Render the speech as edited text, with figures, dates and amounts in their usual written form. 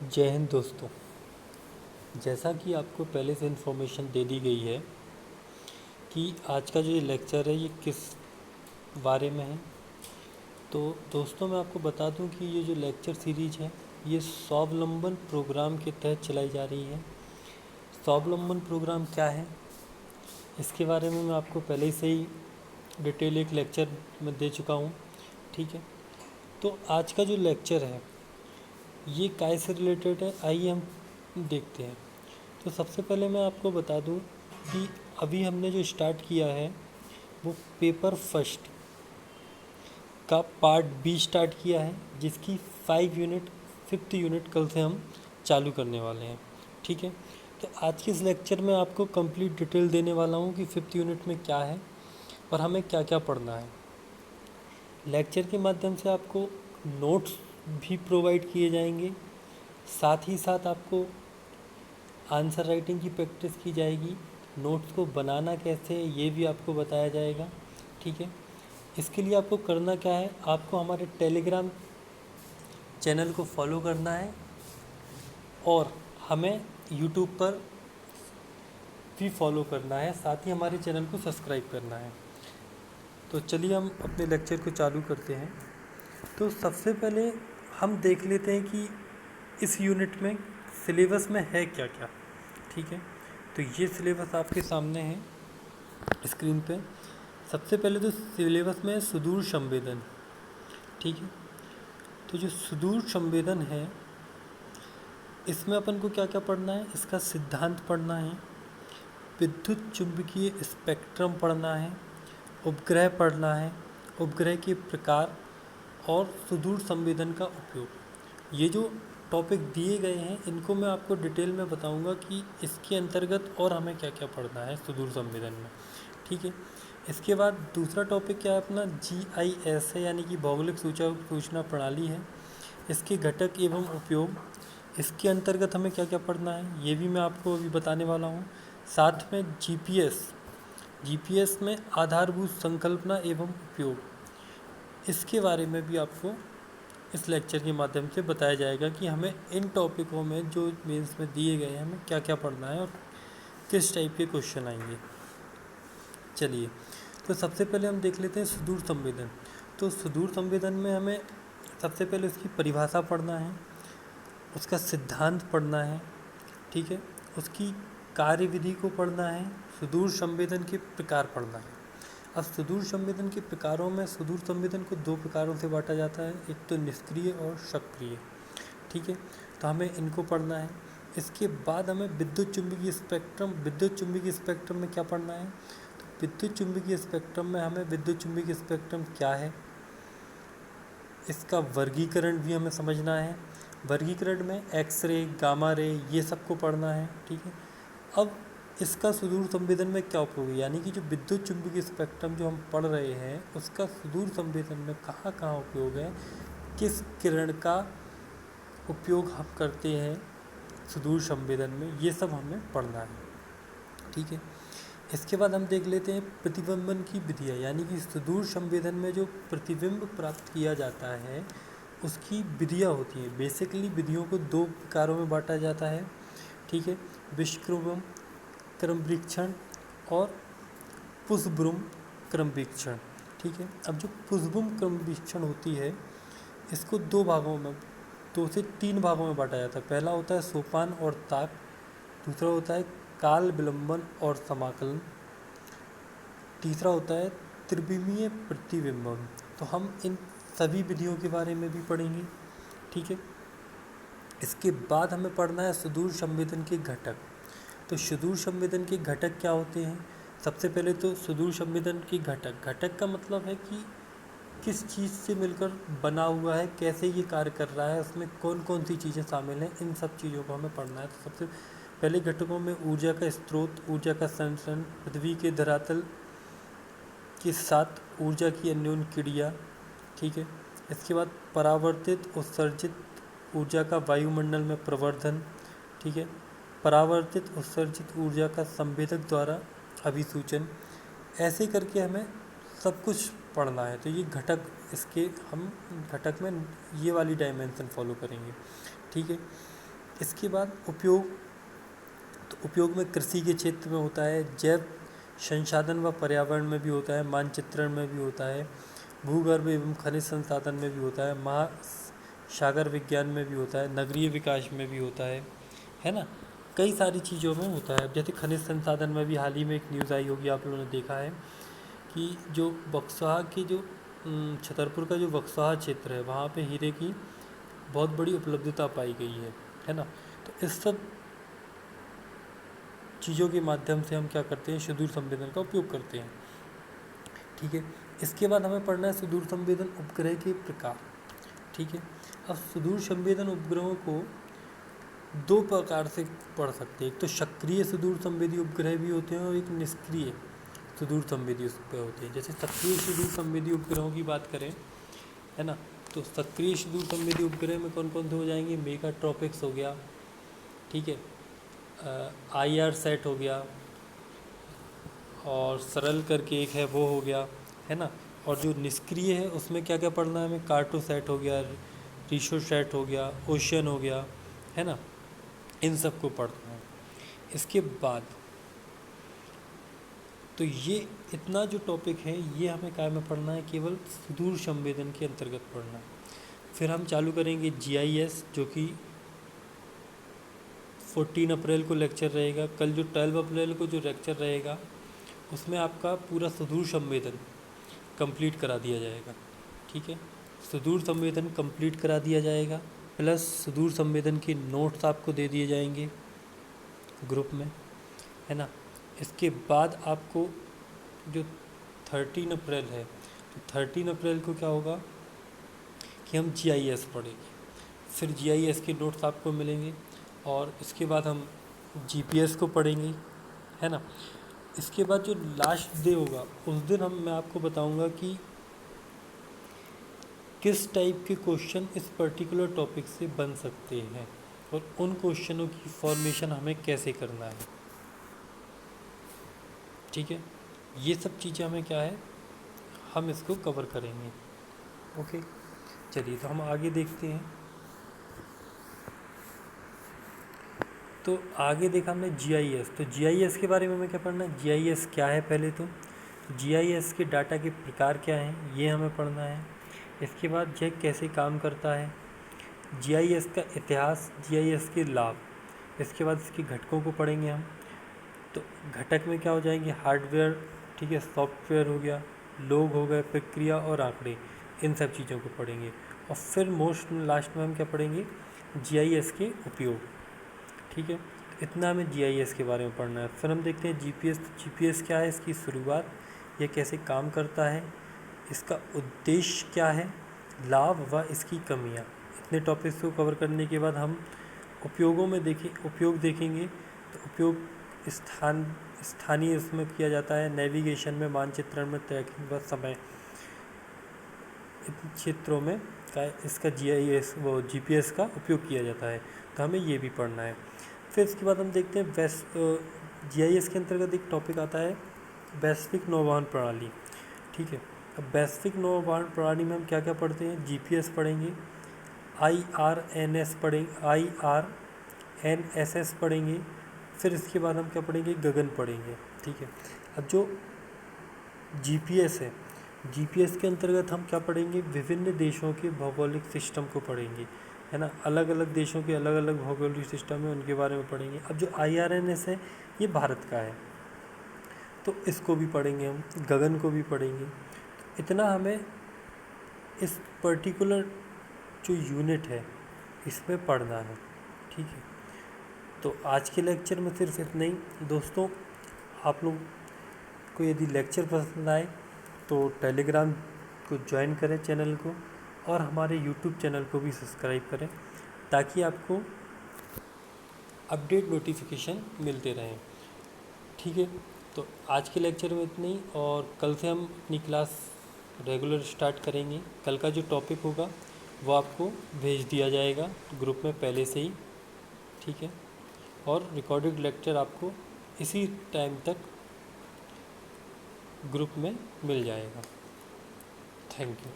जय हिंद दोस्तों। जैसा कि आपको पहले से इन्फॉर्मेशन दे दी गई है कि आज का जो ये लेक्चर है ये किस बारे में है, तो दोस्तों मैं आपको बता दूं कि ये जो लेक्चर सीरीज है ये स्वावलंबन प्रोग्राम के तहत चलाई जा रही है। स्वावलंबन प्रोग्राम क्या है इसके बारे में मैं आपको पहले से ही डिटेल एक लेक्चर में दे चुका हूँ। ठीक है, तो आज का जो लेक्चर है ये काय से रिलेटेड है, आइए हम देखते हैं। तो सबसे पहले मैं आपको बता दूं कि अभी हमने जो स्टार्ट किया है वो पेपर फर्स्ट का पार्ट बी स्टार्ट किया है, जिसकी 5 यूनिट 5th यूनिट कल से हम चालू करने वाले हैं। ठीक है, तो आज के इस लेक्चर में आपको कंप्लीट डिटेल देने वाला हूँ कि 5th यूनिट में क्या है और हमें क्या क्या पढ़ना है। लेक्चर के माध्यम से आपको नोट्स भी प्रोवाइड किए जाएंगे, साथ ही साथ आपको आंसर राइटिंग की प्रैक्टिस की जाएगी। नोट्स को बनाना कैसे है ये भी आपको बताया जाएगा। ठीक है, इसके लिए आपको करना क्या है, आपको हमारे टेलीग्राम चैनल को फॉलो करना है और हमें यूट्यूब पर भी फॉलो करना है, साथ ही हमारे चैनल को सब्सक्राइब करना है। तो चलिए हम अपने लेक्चर को चालू करते हैं। तो सबसे पहले हम देख लेते हैं कि इस यूनिट में सिलेबस में है क्या क्या। ठीक है, तो ये सिलेबस आपके सामने है स्क्रीन पे। सबसे पहले तो सिलेबस में सुदूर संवेदन। ठीक है, तो जो सुदूर संवेदन है इसमें अपन को क्या क्या पढ़ना है, इसका सिद्धांत पढ़ना है, विद्युत चुंबकीय स्पेक्ट्रम पढ़ना है, उपग्रह पढ़ना है, उपग्रह के प्रकार और सुदूर संवेदन का उपयोग। ये जो टॉपिक दिए गए हैं इनको मैं आपको डिटेल में बताऊंगा कि इसके अंतर्गत और हमें क्या क्या पढ़ना है सुदूर संवेदन में। ठीक है, इसके बाद दूसरा टॉपिक क्या है अपना GIS है, यानी कि भौगोलिक सूचना प्रणाली है, इसके घटक एवं उपयोग। इसके अंतर्गत हमें क्या क्या पढ़ना है ये भी मैं आपको अभी बताने वाला हूँ। साथ में GPS में आधारभूत संकल्पना एवं उपयोग, इसके बारे में भी आपको इस लेक्चर के माध्यम से बताया जाएगा कि हमें इन टॉपिकों में जो मेंस में दिए गए हैं हमें क्या क्या पढ़ना है और किस टाइप के क्वेश्चन आएंगे। चलिए, तो सबसे पहले हम देख लेते हैं सुदूर संवेदन। तो सुदूर संवेदन में हमें सबसे पहले उसकी परिभाषा पढ़ना है, उसका सिद्धांत पढ़ना है। ठीक है, उसकी कार्यविधि को पढ़ना है, सुदूर संवेदन के प्रकार पढ़ना है। अब सुदूर संवेदन के प्रकारों में सुदूर संवेदन को 2 प्रकारों से बांटा जाता है, एक तो निष्क्रिय और सक्रिय। ठीक है, तो हमें इनको पढ़ना है। इसके बाद हमें विद्युत चुंबकीय स्पेक्ट्रम में क्या पढ़ना है, तो विद्युत चुंबकीय स्पेक्ट्रम में हमें विद्युत चुंबकीय स्पेक्ट्रम क्या है, इसका वर्गीकरण भी हमें समझना है। वर्गीकरण में एक्सरे, गामा रे, ये सबको पढ़ना है। ठीक है, अब इसका सुदूर संवेदन में क्या उपयोग है, यानी कि जो विद्युत चुंबकीय स्पेक्ट्रम जो हम पढ़ रहे हैं उसका सुदूर संवेदन में कहाँ कहाँ उपयोग है, किस किरण का उपयोग हम करते हैं सुदूर संवेदन में, ये सब हमें पढ़ना है। ठीक है, इसके बाद हम देख लेते हैं प्रतिबिंबन की विधियाँ, यानी कि सुदूर संवेदन में जो प्रतिबिंब प्राप्त किया जाता है उसकी विधियाँ होती हैं। बेसिकली विधियों को 2 प्रकारों में बांटा जाता है। ठीक है, विषुक्रम क्रमवीक्षण और पुष्पब्रुम क्रमवीक्षण। ठीक है, अब जो पुष्पब्रुम क्रमवीक्षण होती है इसको 2 से 3 भागों में बांटा जाता है। पहला होता है सोपान और ताक, दूसरा होता है काल विलंबन और समाकलन, तीसरा होता है त्रिविमीय प्रतिबिंबन। तो हम इन सभी विधियों के बारे में भी पढ़ेंगे। ठीक है, इसके बाद हमें पढ़ना है सुदूर संवेदन के घटक। तो सुदूर संवेदन के घटक क्या होते हैं, सबसे पहले तो सुदूर संवेदन के घटक का मतलब है कि किस चीज़ से मिलकर बना हुआ है, कैसे ये कार्य कर रहा है, उसमें कौन कौन सी चीज़ें शामिल हैं, इन सब चीज़ों को हमें पढ़ना है। तो सबसे पहले घटकों में ऊर्जा का स्रोत, ऊर्जा का संचरण, पृथ्वी के धरातल के साथ ऊर्जा की अन्योन्य क्रिया। ठीक है, इसके बाद परावर्तित उत्सर्जित ऊर्जा का वायुमंडल में प्रवर्धन। ठीक है, परावर्तित उत्सर्जित ऊर्जा का संवेदक द्वारा अभिसूचन। ऐसे करके हमें सब कुछ पढ़ना है। तो ये घटक, इसके हम घटक में ये वाली डायमेंशन फॉलो करेंगे। ठीक है, इसके बाद उपयोग, तो उपयोग में कृषि के क्षेत्र में होता है, जैव संसाधन व पर्यावरण में भी होता है, मानचित्रण में भी होता है, भूगर्भ एवं खनिज संसाधन में भी होता है, महासागर विज्ञान में भी होता है, नगरीय विकास में भी होता है ना। कई सारी चीज़ों में होता है। जैसे खनिज संसाधन में भी हाल ही में एक न्यूज़ आई होगी, आप लोगों ने देखा है कि जो बक्सहा की जो छतरपुर का जो बक्सहा क्षेत्र है, वहाँ पे हीरे की बहुत बड़ी उपलब्धता पाई गई है ना। तो इस सब चीज़ों के माध्यम से हम क्या करते हैं, सुदूर संवेदन का उपयोग करते हैं। ठीक है, इसके बाद हमें पढ़ना है सुदूर संवेदन उपग्रह के प्रकार। ठीक है, अब सुदूर संवेदन उपग्रहों को दो प्रकार से पढ़ सकते हैं। एक तो सक्रिय सुदूर संवेदी उपग्रह भी होते हैं और एक निष्क्रिय सुदूर संवेदी उपग्रह होते हैं। जैसे सक्रिय सुदूर संवेदी उपग्रहों की बात करें, है ना, तो सक्रिय सुदूर संवेदी उपग्रह में कौन कौन से हो जाएंगे, मेगाट्रॉपिक्स हो गया, ठीक है, IRSat हो गया, और सरल करके एक है वो हो गया, है ना। और जो निष्क्रिय है उसमें क्या क्या पढ़ना है हमें, कार्टोसैट हो गया, रिशोसैट हो गया, ओशियन हो गया, है ना, इन सब को पढ़ना है। इसके बाद तो ये इतना जो टॉपिक है ये हमें क्या में पढ़ना है, केवल सुदूर संवेदन के अंतर्गत पढ़ना है। फिर हम चालू करेंगे GIS, जो कि 14 अप्रैल को लेक्चर रहेगा। कल जो 12 अप्रैल को जो लेक्चर रहेगा उसमें आपका पूरा सुदूर संवेदन कंप्लीट करा दिया जाएगा। ठीक है, सुदूर संवेदन कंप्लीट करा दिया जाएगा, प्लस सुदूर संवेदन के नोट्स आपको दे दिए जाएंगे ग्रुप में, है ना। इसके बाद आपको जो 13 अप्रैल है, तो 13 अप्रैल को क्या होगा कि हम GIS पढ़ेंगे। फिर GIS के नोट्स आपको मिलेंगे, और इसके बाद हम GPS को पढ़ेंगे, है ना। इसके बाद जो लास्ट डे होगा उस दिन मैं आपको बताऊंगा कि किस टाइप के क्वेश्चन इस पर्टिकुलर टॉपिक से बन सकते हैं और उन क्वेश्चनों की फॉर्मेशन हमें कैसे करना है। ठीक है, ये सब चीज़ें हमें क्या है, हम इसको कवर करेंगे। ओके, चलिए तो हम आगे देखते हैं। तो आगे देखा हमने GIS, तो GIS के बारे में हमें क्या पढ़ना है, GIS क्या है, पहले तो GIS के डाटा के प्रकार क्या हैं ये हमें पढ़ना है। इसके बाद यह कैसे काम करता है, GIS का इतिहास, GIS के लाभ, इसके बाद इसके घटकों को पढ़ेंगे हम। तो घटक में क्या हो जाएंगे, हार्डवेयर, ठीक है, सॉफ्टवेयर हो गया, लोग हो गए, प्रक्रिया और आंकड़े, इन सब चीज़ों को पढ़ेंगे। और फिर मोस्ट लास्ट में हम क्या पढ़ेंगे, GIS के उपयोग। ठीक है, इतना हमें GIS के बारे में पढ़ना है। फिर हम देखते हैं GPS। GPS क्या है, इसकी शुरुआत, यह कैसे काम करता है, इसका उद्देश्य क्या है, लाभ व इसकी कमियां। इतने टॉपिक्स को कवर करने के बाद हम उपयोगों में उपयोग देखेंगे। तो उपयोग स्थानीय इसमें किया जाता है, नेविगेशन में, मानचित्रण में, ट्रैकिंग व समय इन क्षेत्रों में इसका GPS का उपयोग किया जाता है। तो हमें ये भी पढ़ना है। फिर इसके बाद हम देखते हैं GIS के अंतर्गत एक टॉपिक आता है वैश्विक नौवहन प्रणाली। ठीक है, अब वैश्विक नौवहन प्रणाली में हम क्या क्या पढ़ते हैं, GPS पढ़ेंगे, IRNS पढ़ेंगे, IRNSS पढ़ेंगे। फिर इसके बाद हम क्या पढ़ेंगे, गगन पढ़ेंगे। ठीक है, अब जो GPS है, GPS के अंतर्गत हम क्या पढ़ेंगे, विभिन्न देशों के भौगोलिक सिस्टम को पढ़ेंगे, है ना। अलग अलग देशों के अलग अलग भौगोलिक सिस्टम है, उनके बारे में पढ़ेंगे। अब जो IRNS है ये भारत का है, तो इसको भी पढ़ेंगे हम, गगन को भी पढ़ेंगे। इतना हमें इस पर्टिकुलर जो यूनिट है इसमें पढ़ना है। ठीक है, तो आज के लेक्चर में सिर्फ इतना ही। दोस्तों, आप लोग को यदि लेक्चर पसंद आए तो टेलीग्राम को ज्वाइन करें चैनल को, और हमारे यूट्यूब चैनल को भी सब्सक्राइब करें, ताकि आपको अपडेट नोटिफिकेशन मिलते रहें। ठीक है, तो आज के लेक्चर में इतना ही, और कल से हम अपनी क्लास रेगुलर स्टार्ट करेंगे। कल का जो टॉपिक होगा वो आपको भेज दिया जाएगा ग्रुप में पहले से ही। ठीक है, और रिकॉर्डेड लेक्चर आपको इसी टाइम तक ग्रुप में मिल जाएगा। Thank you.